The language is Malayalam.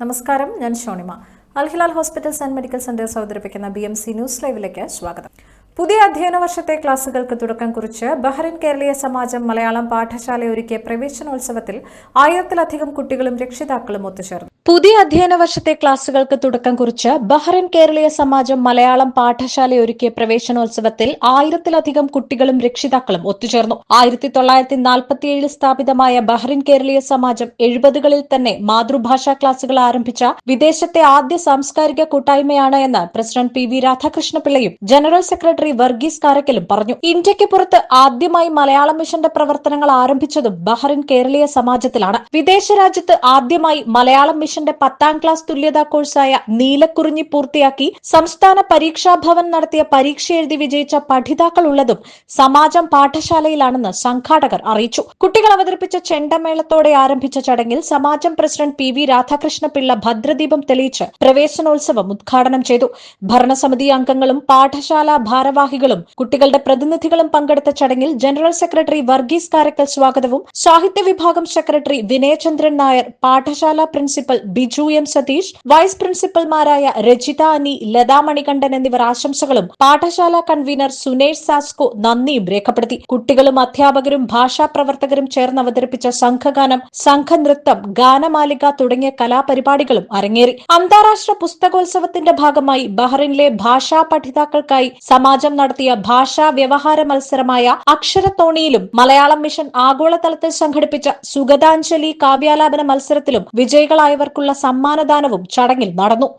നമസ്കാരം, ഞാൻ Shonima. Al Hilal hospitals and medical centres അവതരിപ്പിക്കുന്ന BMC ന്യൂസ് ലൈവിലേക്ക് സ്വാഗതം. പുതിയ അധ്യയന വർഷത്തെ ക്ലാസുകൾക്ക് തുടക്കം കുറിച്ച് ബഹ്റിൻ കേരളീയ സമാജം മലയാളം പാഠശാല ഒരുക്കിയ പ്രവേശനോത്സവത്തിൽ 1000-ലധികം കുട്ടികളും രക്ഷിതാക്കളും ഒത്തുചേർന്നു. പുതിയ അധ്യയന വർഷത്തെ ക്ലാസുകൾക്ക് തുടക്കം കുറിച്ച് ബഹ്റിൻ കേരളീയ സമാജം മലയാളം പാഠശാല ഒരുക്കിയ പ്രവേശനോത്സവത്തിൽ 1000-ലധികം കുട്ടികളും രക്ഷിതാക്കളും ഒത്തുചേർന്നു. 1947 സ്ഥാപിതമായ ബഹ്റിൻ കേരളീയ സമാജം 70കളിൽ തന്നെ മാതൃഭാഷാ ക്ലാസുകൾ ആരംഭിച്ച വിദേശത്തെ ആദ്യ സാംസ്കാരിക കൂട്ടായ്മയാണ് എന്ന് പ്രസിഡന്റ് PV രാധാകൃഷ്ണപിള്ളയും ജനറൽ സെക്രട്ടറി വർഗീസ് കാരക്കലും പറഞ്ഞു. ഇന്ത്യയ്ക്ക് പുറത്ത് ആദ്യമായി മലയാളം മിഷന്റെ പ്രവർത്തനങ്ങൾ ആരംഭിച്ചതും ബഹ്റിൻ കേരളീയ സമാജത്തിലാണ്. വിദേശ രാജ്യത്ത് ആദ്യമായി മലയാളം മിഷന്റെ 10ാം ക്ലാസ് തുല്യതാ കോഴ്സായ നീലക്കുറിഞ്ഞി പൂർത്തിയാക്കി സംസ്ഥാന പരീക്ഷാ ഭവൻ നടത്തിയ പരീക്ഷ എഴുതി വിജയിച്ച പഠിതാക്കളുള്ളതും സമാജം പാഠശാലയിലാണെന്ന് സംഘാടകർ അറിയിച്ചു. കുട്ടികൾ അവതരിപ്പിച്ച ചെണ്ടമേളത്തോടെ ആരംഭിച്ച ചടങ്ങിൽ സമാജം പ്രസിഡന്റ് PV രാധാകൃഷ്ണപിള്ള ഭദ്രദീപം തെളിയിച്ച് പ്രവേശനോത്സവം ഉദ്ഘാടനം ചെയ്തു. ഭരണസമിതി അംഗങ്ങളും പാഠശാല ഭാരവാഹികളും കുട്ടികളുടെ പ്രതിനിധികളും പങ്കെടുത്ത ചടങ്ങിൽ ജനറൽ സെക്രട്ടറി വർഗീസ് കാരക്കൽ സ്വാഗതവും സാഹിത്യ വിഭാഗം സെക്രട്ടറി വിനയചന്ദ്രൻ നായർ, പാഠശാല principal Biju M Satheesh, vice പ്രിൻസിപ്പൽമാരായ രജിത അനി, ലതാ മണികണ്ഠൻ എന്നിവർ ആശംസകളും പാഠശാല കൺവീനർ സുനേഷ് സാസ്കോ നന്ദിയും രേഖപ്പെടുത്തി. കുട്ടികളും അധ്യാപകരും ഭാഷാ പ്രവർത്തകരും ചേർന്ന് അവതരിപ്പിച്ച സംഘഗാനം, സംഘനൃത്തം, ഗാനമാലിക തുടങ്ങിയ കലാപരിപാടികളും അരങ്ങേറി. അന്താരാഷ്ട്ര പുസ്തകോത്സവത്തിന്റെ ഭാഗമായി ബഹ്റിനിലെ ഭാഷാ പഠിതാക്കൾക്കായി സമാജം നടത്തിയ ഭാഷാ വ്യവഹാര മത്സരമായ അക്ഷരത്തോണിയിലും മലയാളം മിഷൻ ആഗോളതലത്തിൽ സംഘടിപ്പിച്ച സുഗതാഞ്ജലി കാവ്യാലാപന മത്സരത്തിലും വിജയികളായവർക്കുള്ള സമ്മാനദാനവും ചടങ്ങിൽ നടന്നു.